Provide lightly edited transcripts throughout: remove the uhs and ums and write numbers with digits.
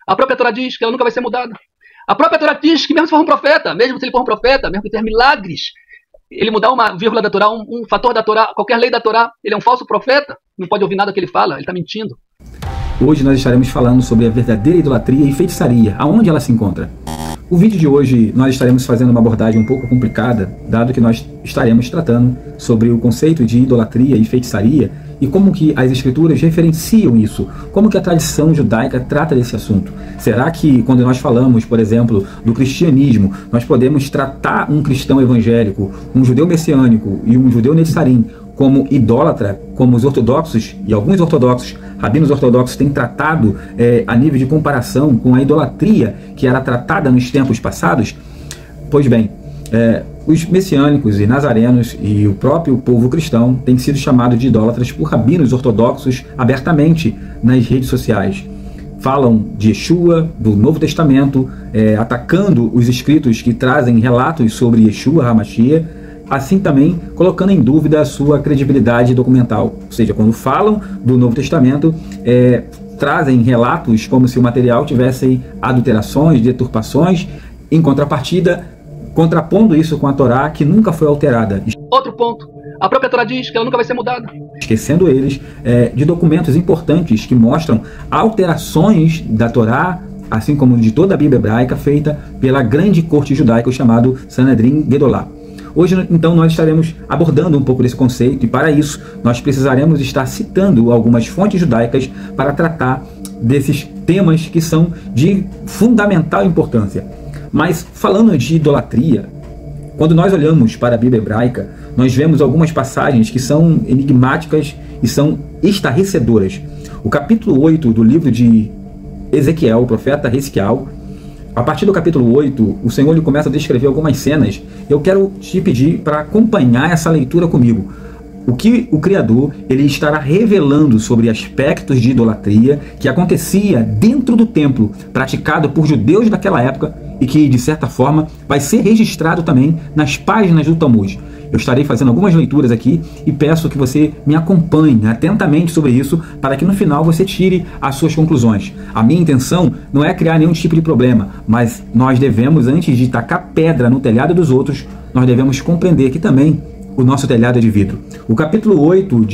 A própria Torá diz que ela nunca vai ser mudada. A própria Torá diz que mesmo se for um profeta, mesmo se ele for um profeta, mesmo que tenha milagres, ele mudar uma vírgula da Torá, um fator da Torá, qualquer lei da Torá, ele é um falso profeta, não pode ouvir nada que ele fala, ele está mentindo. Hoje nós estaremos falando sobre a verdadeira idolatria e feitiçaria, aonde ela se encontra. O vídeo de hoje nós estaremos fazendo uma abordagem um pouco complicada, dado que nós estaremos tratando sobre o conceito de idolatria e feitiçaria e como que as escrituras referenciam isso, como que a tradição judaica trata desse assunto. Será que quando nós falamos, por exemplo, do cristianismo, nós podemos tratar um cristão evangélico, um judeu messiânico e um judeu netzarim como idólatra, como os ortodoxos e alguns ortodoxos, rabinos ortodoxos têm tratado a nível de comparação com a idolatria que era tratada nos tempos passados? Pois bem, os messiânicos e nazarenos e o próprio povo cristão têm sido chamados de idólatras por rabinos ortodoxos abertamente nas redes sociais. Falam de Yeshua, do Novo Testamento, atacando os escritos que trazem relatos sobre Yeshua HaMashiach, assim também colocando em dúvida a sua credibilidade documental. Ou seja, quando falam do Novo Testamento, trazem relatos como se o material tivesse adulterações, deturpações, em contrapartida, contrapondo isso com a Torá, que nunca foi alterada. Outro ponto, a própria Torá diz que ela nunca vai ser mudada. Esquecendo eles de documentos importantes que mostram alterações da Torá, assim como de toda a Bíblia hebraica, feita pela grande corte judaica, o chamado Sanedrim Gedolá. Hoje, então, nós estaremos abordando um pouco desse conceito e, para isso, nós precisaremos estar citando algumas fontes judaicas para tratar desses temas que são de fundamental importância. Mas, falando de idolatria, quando nós olhamos para a Bíblia hebraica, nós vemos algumas passagens que são enigmáticas e são estarrecedoras. O capítulo 8 do livro de Ezequiel, o profeta Ezequiel, a partir do capítulo 8, o Senhor lhe começa a descrever algumas cenas. Eu quero te pedir para acompanhar essa leitura comigo. O que o Criador ele estará revelando sobre aspectos de idolatria que acontecia dentro do templo, praticado por judeus daquela época e que, de certa forma, vai ser registrado também nas páginas do Talmud. Eu estarei fazendo algumas leituras aqui e peço que você me acompanhe atentamente sobre isso para que no final você tire as suas conclusões. A minha intenção não é criar nenhum tipo de problema, mas nós devemos, antes de tacar pedra no telhado dos outros, nós devemos compreender que também o nosso telhado é de vidro. O capítulo 8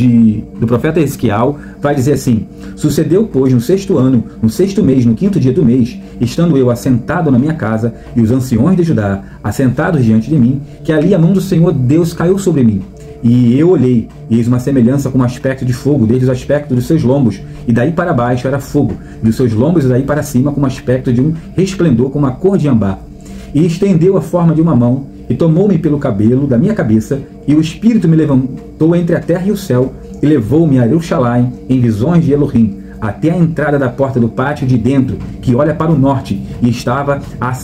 do profeta Ezequiel vai dizer assim: Sucedeu, pois, no 6º ano, no 6º mês, no 5º dia do mês, estando eu assentado na minha casa, e os anciões de Judá assentados diante de mim, que ali a mão do Senhor Deus caiu sobre mim. E eu olhei, e eis uma semelhança com um aspecto de fogo, desde os aspectos dos seus lombos, e daí para baixo era fogo, e dos seus lombos e daí para cima com um aspecto de um resplendor como a cor de ambá. E estendeu a forma de uma mão, e tomou-me pelo cabelo da minha cabeça, e o Espírito me levantou entre a terra e o céu, e levou-me a Jerusalém em visões de Elohim, até a entrada da porta do pátio de dentro, que olha para o norte, e estava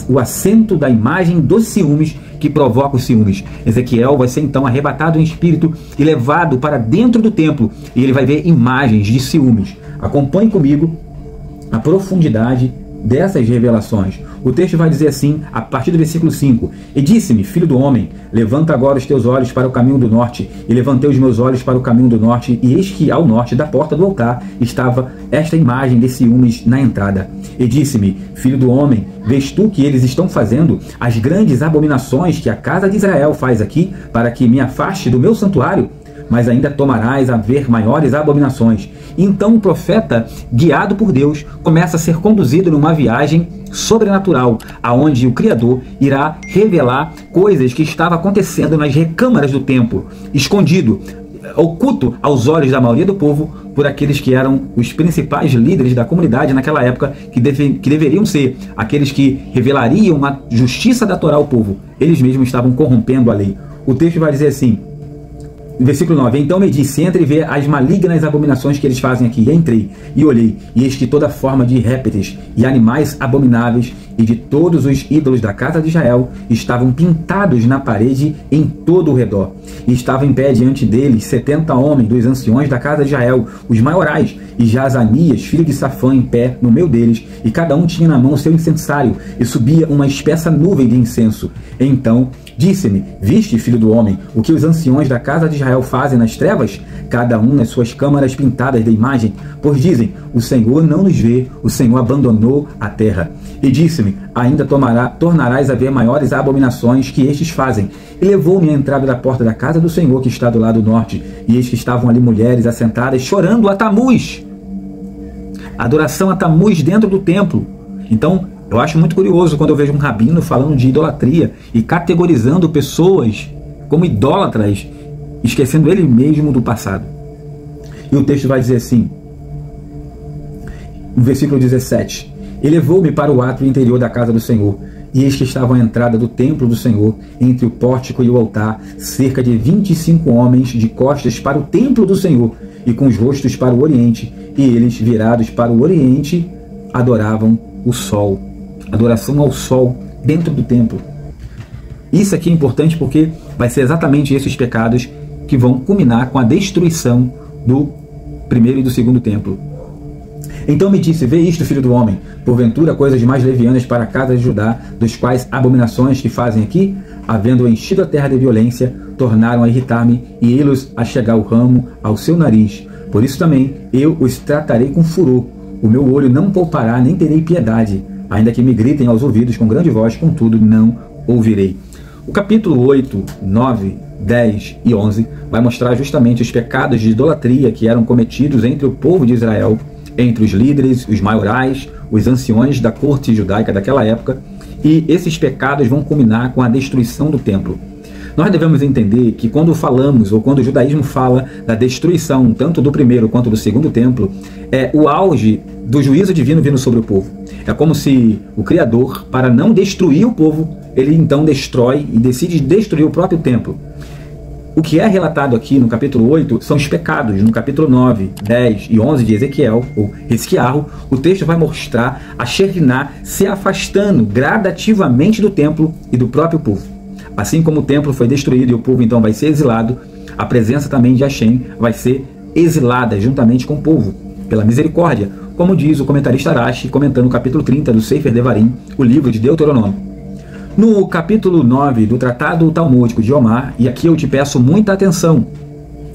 o assento da imagem dos ciúmes, que provoca os ciúmes. Ezequiel vai ser então arrebatado em espírito e levado para dentro do templo, e ele vai ver imagens de ciúmes. Acompanhe comigo a profundidade dessas revelações. O texto vai dizer assim, a partir do versículo 5: E disse-me, filho do homem, levanta agora os teus olhos para o caminho do norte. E levantei os meus olhos para o caminho do norte, e eis que ao norte da porta do altar estava esta imagem de ciúmes na entrada. E disse-me, filho do homem, vês tu que eles estão fazendo as grandes abominações que a casa de Israel faz aqui, para que me afaste do meu santuário? Mas ainda tomarás a ver maiores abominações. Então o profeta, guiado por Deus, começa a ser conduzido numa viagem sobrenatural, aonde o Criador irá revelar coisas que estavam acontecendo nas recâmaras do templo, escondido, oculto aos olhos da maioria do povo, por aqueles que eram os principais líderes da comunidade naquela época, que deveriam ser aqueles que revelariam a justiça da Torá ao povo. Eles mesmos estavam corrompendo a lei. O texto vai dizer assim, versículo 9: Então me disse, entre e vê as malignas abominações que eles fazem aqui. E entrei, e olhei, e eis que toda forma de répteis e animais abomináveis e de todos os ídolos da casa de Israel estavam pintados na parede em todo o redor. E estava em pé diante deles 70 homens dos anciões da casa de Israel, os maiorais, e Jaazanias, filho de Safã, em pé no meio deles, e cada um tinha na mão o seu incensário, e subia uma espessa nuvem de incenso. Então disse-me: viste, filho do homem, o que os anciões da casa de Israel fazem nas trevas? Cada um nas suas câmaras pintadas de imagem, pois dizem: o Senhor não nos vê, o Senhor abandonou a terra. E disse-me: ainda tornarás a ver maiores abominações que estes fazem. E levou-me à entrada da porta da casa do Senhor, que está do lado norte, e eis que estavam ali mulheres assentadas, chorando a Tamuz. Adoração a Tamuz dentro do templo. Então, eu acho muito curioso quando eu vejo um rabino falando de idolatria e categorizando pessoas como idólatras, esquecendo ele mesmo do passado. E o texto vai dizer assim, no versículo 17: e levou-me para o átrio interior da casa do Senhor, e eis que estavam à entrada do templo do Senhor, entre o pórtico e o altar, cerca de 25 homens de costas para o templo do Senhor, e com os rostos para o oriente, e eles, virados para o oriente, adoravam o sol. Adoração ao sol dentro do templo. Isso aqui é importante porque vai ser exatamente esses pecados que vão culminar com a destruição do primeiro e do segundo templo. Então me disse: vê isto, filho do homem, porventura coisas mais levianas para a casa de Judá, dos quais abominações que fazem aqui, havendo enchido a terra de violência, tornaram a irritar-me, e eles a chegar o ramo ao seu nariz. Por isso também eu os tratarei com furor. O meu olho não poupará, nem terei piedade. Ainda que me gritem aos ouvidos com grande voz, contudo não ouvirei. O capítulo 8, 9, 10 e 11 vai mostrar justamente os pecados de idolatria que eram cometidos entre o povo de Israel, entre os líderes, os maiorais, os anciões da corte judaica daquela época, e esses pecados vão culminar com a destruição do templo. Nós devemos entender que quando falamos, ou quando o judaísmo fala da destruição, tanto do primeiro quanto do segundo templo, é o auge do juízo divino vindo sobre o povo. É como se o Criador, para não destruir o povo, ele então destrói e decide destruir o próprio templo. O que é relatado aqui no capítulo 8 são os pecados. No capítulo 9, 10 e 11 de Ezequiel, ou Esquiarro, o texto vai mostrar a Shekinah se afastando gradativamente do templo e do próprio povo. Assim como o templo foi destruído e o povo então vai ser exilado, a presença também de Hashem vai ser exilada juntamente com o povo, pela misericórdia, como diz o comentarista Arashi, comentando o capítulo 30 do Sefer Devarim, o livro de Deuteronômio. No capítulo 9 do Tratado Talmúdico de Omar, e aqui eu te peço muita atenção,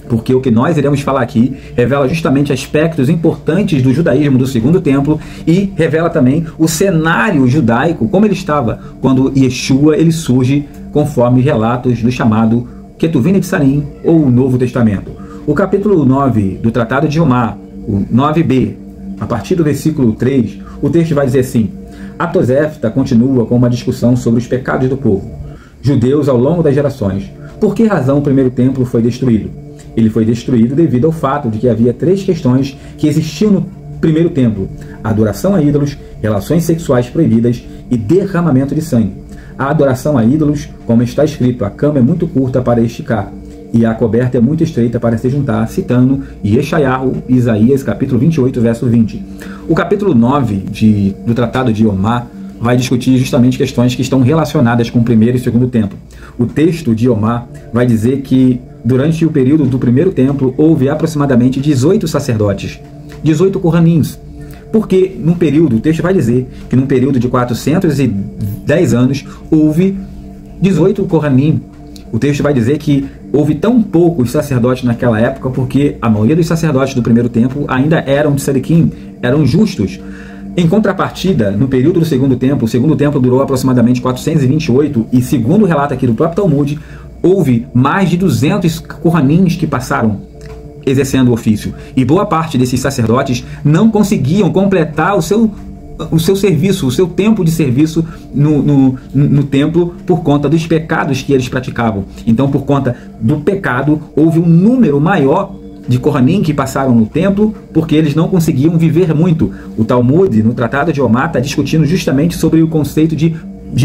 porque o que nós iremos falar aqui revela justamente aspectos importantes do judaísmo do segundo templo e revela também o cenário judaico, como ele estava quando Yeshua ele surge, conforme relatos do chamado Ketuvim Netzarim, ou o Novo Testamento. O capítulo 9 do Tratado de Omar, o 9b, a partir do versículo 3, o texto vai dizer assim: a Tosefta continua com uma discussão sobre os pecados do povo, judeus ao longo das gerações. Por que razão o primeiro templo foi destruído? Ele foi destruído devido ao fato de que havia 3 questões que existiam no primeiro templo: a adoração a ídolos, relações sexuais proibidas e derramamento de sangue. A adoração a ídolos, como está escrito, a cama é muito curta para esticar, e a coberta é muito estreita para se juntar, citando Yeshayahu, Isaías, capítulo 28, verso 20. O capítulo 9 do Tratado de Omar vai discutir justamente questões que estão relacionadas com o primeiro e segundo templo. O texto de Omar vai dizer que durante o período do primeiro templo houve aproximadamente 18 sacerdotes, 18 Kohanins, porque num período, o texto vai dizer que num período de 410 anos houve 18 Kohanim. O texto vai dizer que houve tão poucos sacerdotes naquela época porque a maioria dos sacerdotes do primeiro templo ainda eram tzadikim, eram justos. Em contrapartida, no período do segundo templo, o segundo templo durou aproximadamente 428 e, segundo o relato aqui do próprio Talmud, houve mais de 200 Kohanins que passaram exercendo o ofício. E boa parte desses sacerdotes não conseguiam completar o seu serviço, o seu tempo de serviço no templo por conta dos pecados que eles praticavam. Então, por conta do pecado, houve um número maior de Kohanim que passaram no templo, porque eles não conseguiam viver muito. O Talmud, no Tratado de Omar, está discutindo justamente sobre o conceito de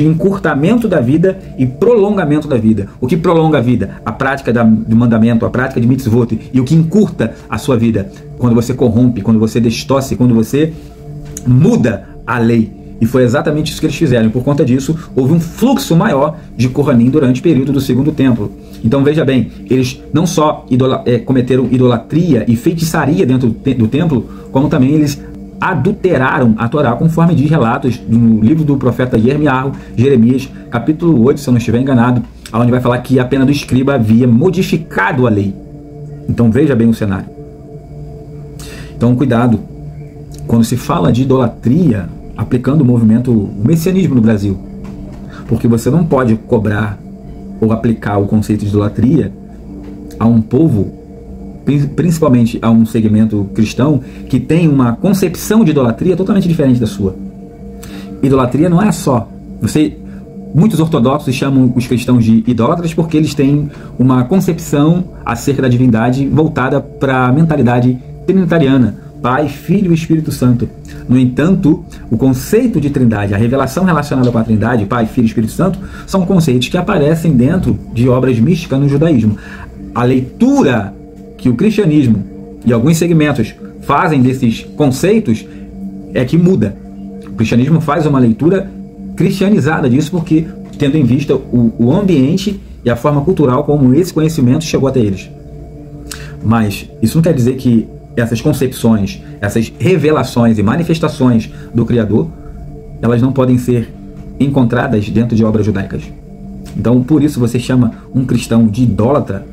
encurtamento da vida e prolongamento da vida. O que prolonga a vida? A prática do mandamento, a prática de mitzvot. E o que encurta a sua vida? Quando você corrompe, quando você distorce, quando você muda a lei. E foi exatamente isso que eles fizeram. E por conta disso, houve um fluxo maior de Kohanim durante o período do segundo templo. Então veja bem, eles não só cometeram idolatria e feitiçaria dentro do templo, como também eles adulteraram a Torá, conforme diz relatos no livro do profeta Jeremias, capítulo 8, se eu não estiver enganado, onde vai falar que a pena do escriba havia modificado a lei. Então veja bem o cenário. Então cuidado, quando se fala de idolatria, aplicando o messianismo no Brasil, porque você não pode cobrar ou aplicar o conceito de idolatria a um povo, principalmente a um segmento cristão, que tem uma concepção de idolatria totalmente diferente da sua. Idolatria não é só... Muitos ortodoxos chamam os cristãos de idólatras porque eles têm uma concepção acerca da divindade voltada para a mentalidade trinitariana, Pai, Filho e Espírito Santo. No entanto, o conceito de trindade, a revelação relacionada com a trindade, Pai, Filho e Espírito Santo, são conceitos que aparecem dentro de obras místicas no judaísmo. A leitura que o cristianismo e alguns segmentos fazem desses conceitos é que muda. O cristianismo faz uma leitura cristianizada disso, porque tendo em vista o ambiente e a forma cultural como esse conhecimento chegou até eles. Mas isso não quer dizer que essas concepções, essas revelações e manifestações do Criador, elas não podem ser encontradas dentro de obras judaicas. Então, por isso você chama um cristão de idólatra,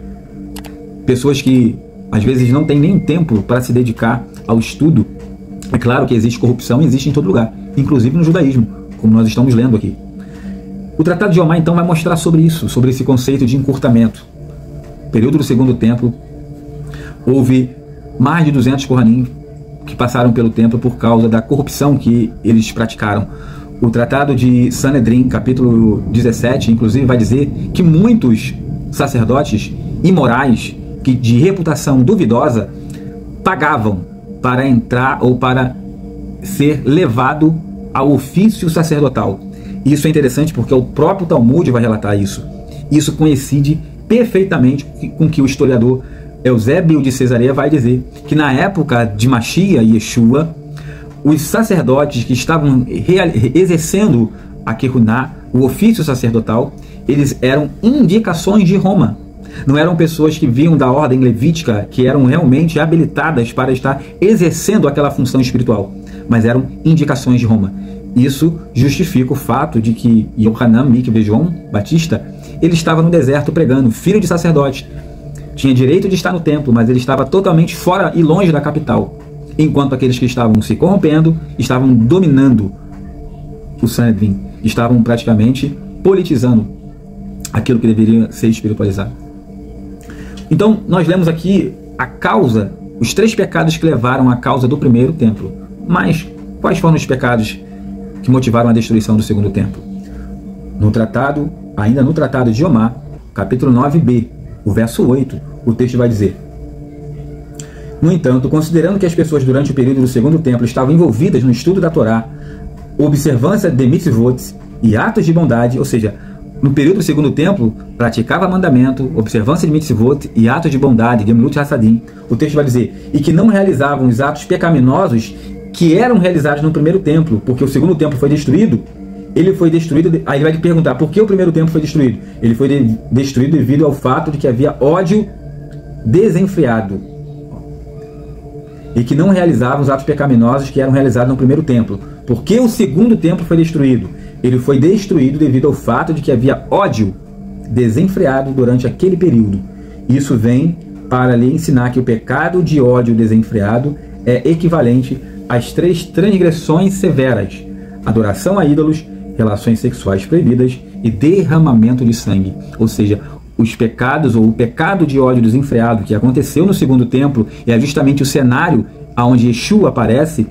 pessoas que às vezes não têm nem tempo para se dedicar ao estudo. É claro que existe corrupção, existe em todo lugar, inclusive no judaísmo, como nós estamos lendo aqui. O Tratado de Yomá, então, vai mostrar sobre isso, sobre esse conceito de encurtamento. No período do Segundo Templo, houve mais de 200 Kohanim que passaram pelo templo por causa da corrupção que eles praticaram. O Tratado de Sanedrim, capítulo 17, inclusive, vai dizer que muitos sacerdotes imorais, de reputação duvidosa, pagavam para entrar ou para ser levado ao ofício sacerdotal. Isso é interessante porque o próprio Talmud vai relatar isso. Isso coincide perfeitamente com que o historiador Eusébio de Cesareia vai dizer que na época de Machia e Yeshua, os sacerdotes que estavam exercendo a Kehuná, o ofício sacerdotal, eles eram indicações de Roma. Não eram pessoas que vinham da ordem levítica, que eram realmente habilitadas para estar exercendo aquela função espiritual, mas eram indicações de Roma. Isso justifica o fato de que Yohanan Mikve João Batista, ele estava no deserto pregando, filho de sacerdote. Tinha direito de estar no templo, mas ele estava totalmente fora e longe da capital. Enquanto aqueles que estavam se corrompendo, estavam dominando o Sanedrim, estavam praticamente politizando aquilo que deveria ser espiritualizado. Então, nós lemos aqui a causa, os 3 pecados que levaram à causa do primeiro templo. Mas, quais foram os pecados que motivaram a destruição do segundo templo? Ainda no Tratado de Yomá, capítulo 9b, o verso 8, o texto vai dizer: no entanto, considerando que as pessoas durante o período do segundo templo estavam envolvidas no estudo da Torá, observância de mitzvot e atos de bondade, ou seja, no período do segundo templo, praticava mandamento, observância de mitzvot e atos de bondade, gemilut hassadim. O texto vai dizer, e que não realizavam os atos pecaminosos que eram realizados no primeiro templo, porque o segundo templo foi destruído. Ele foi destruído, aí ele vai te perguntar, por que o primeiro templo foi destruído? Ele foi destruído devido ao fato de que havia ódio desenfreado, e que não realizavam os atos pecaminosos que eram realizados no primeiro templo. Por que o segundo templo foi destruído? Ele foi destruído devido ao fato de que havia ódio desenfreado durante aquele período. Isso vem para lhe ensinar que o pecado de ódio desenfreado é equivalente às 3 transgressões severas: adoração a ídolos, relações sexuais proibidas e derramamento de sangue. Ou seja, os pecados, ou o pecado de ódio desenfreado que aconteceu no segundo templo, é justamente o cenário onde Yeshua aparece,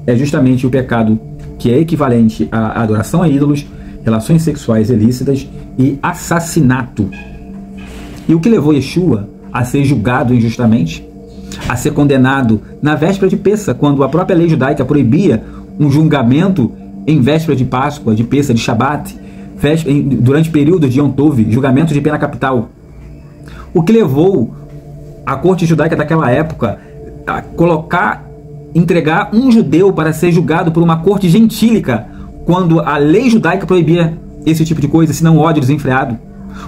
é justamente o pecado que é equivalente à adoração a ídolos, relações sexuais ilícitas e assassinato. E o que levou Yeshua a ser julgado injustamente, a ser condenado na véspera de Pêssah, quando a própria lei judaica proibia um julgamento em véspera de Páscoa, de Pêssah, de Shabat, durante períodos de Yom Tov, julgamento de pena capital. O que levou a corte judaica daquela época a entregar um judeu para ser julgado por uma corte gentílica, quando a lei judaica proibia esse tipo de coisa, senão ódio desenfreado?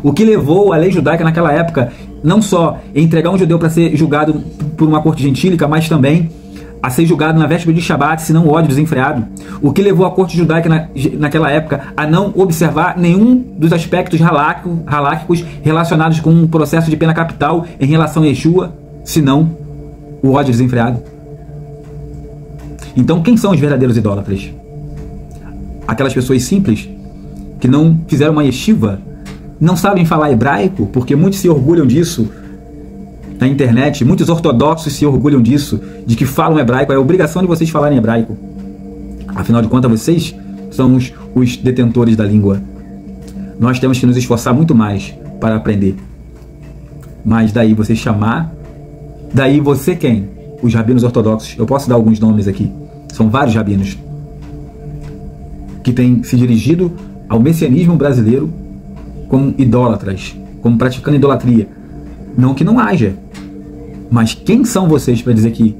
O que levou a lei judaica naquela época não só entregar um judeu para ser julgado por uma corte gentílica, mas também a ser julgado na véspera de Shabat, senão ódio desenfreado? O que levou a corte judaica naquela época a não observar nenhum dos aspectos haláquicos relacionados com um processo de pena capital em relação a Yeshua, senão o ódio desenfreado? Então, quem são os verdadeiros idólatras? Aquelas pessoas simples que não fizeram uma yeshiva, não sabem falar hebraico, porque muitos se orgulham disso na internet, muitos ortodoxos se orgulham disso, de que falam hebraico, é obrigação de vocês falarem hebraico. Afinal de contas, vocês são os detentores da língua. Nós temos que nos esforçar muito mais para aprender. Mas daí você chamar, daí você quem? Os rabinos ortodoxos. Eu posso dar alguns nomes aqui. São vários rabinos que têm se dirigido ao messianismo brasileiro como idólatras, como praticando idolatria. Não que não haja, mas quem são vocês para dizer que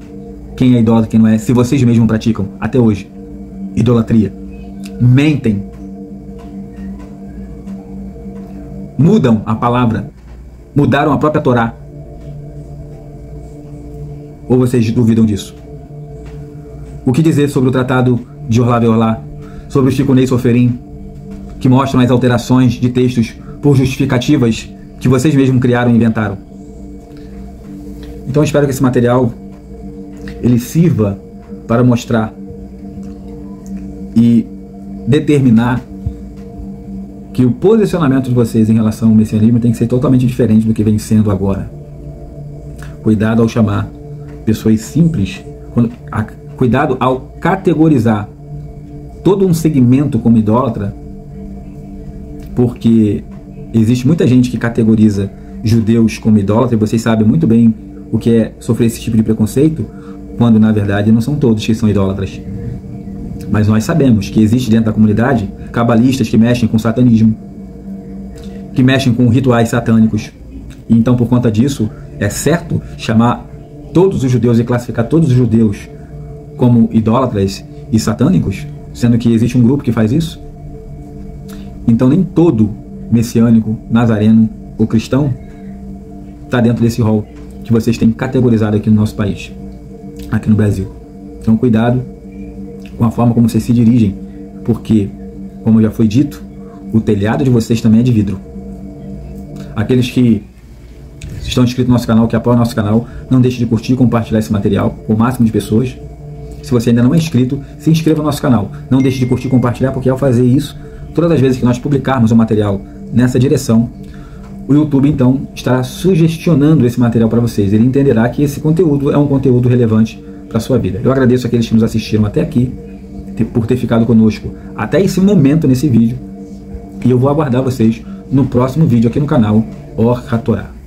quem é idólatra e quem não é, se vocês mesmos praticam até hoje idolatria? Mentem, mudam a palavra, mudaram a própria Torá. Ou vocês duvidam disso? O que dizer sobre o tratado de Orlá Veorlá, sobre os Tikunei Soferim, que mostram as alterações de textos por justificativas que vocês mesmos criaram e inventaram? Então eu espero que esse material ele sirva para mostrar e determinar que o posicionamento de vocês em relação ao messianismo tem que ser totalmente diferente do que vem sendo agora. Cuidado ao chamar pessoas simples, cuidado ao categorizar todo um segmento como idólatra, porque existe muita gente que categoriza judeus como idólatra, e vocês sabem muito bem o que é sofrer esse tipo de preconceito, quando na verdade não são todos que são idólatras. Mas nós sabemos que existe dentro da comunidade cabalistas que mexem com satanismo, que mexem com rituais satânicos. E então, por conta disso, é certo chamar todos os judeus e classificar todos os judeus como idólatras e satânicos, sendo que existe um grupo que faz isso? Então nem todo messiânico, nazareno ou cristão está dentro desse rol que vocês têm categorizado aqui no nosso país, aqui no Brasil. Então cuidado com a forma como vocês se dirigem, porque, como já foi dito, o telhado de vocês também é de vidro. Aqueles que estão inscritos no nosso canal, que apoiam o nosso canal, não deixe de curtir e compartilhar esse material com o máximo de pessoas. Se você ainda não é inscrito, se inscreva no nosso canal. Não deixe de curtir e compartilhar, porque ao fazer isso, todas as vezes que nós publicarmos um material nessa direção, o YouTube então estará sugestionando esse material para vocês. Ele entenderá que esse conteúdo é um conteúdo relevante para a sua vida. Eu agradeço àqueles que nos assistiram até aqui, por ter ficado conosco até esse momento nesse vídeo. E eu vou aguardar vocês no próximo vídeo aqui no canal Or HaTorah.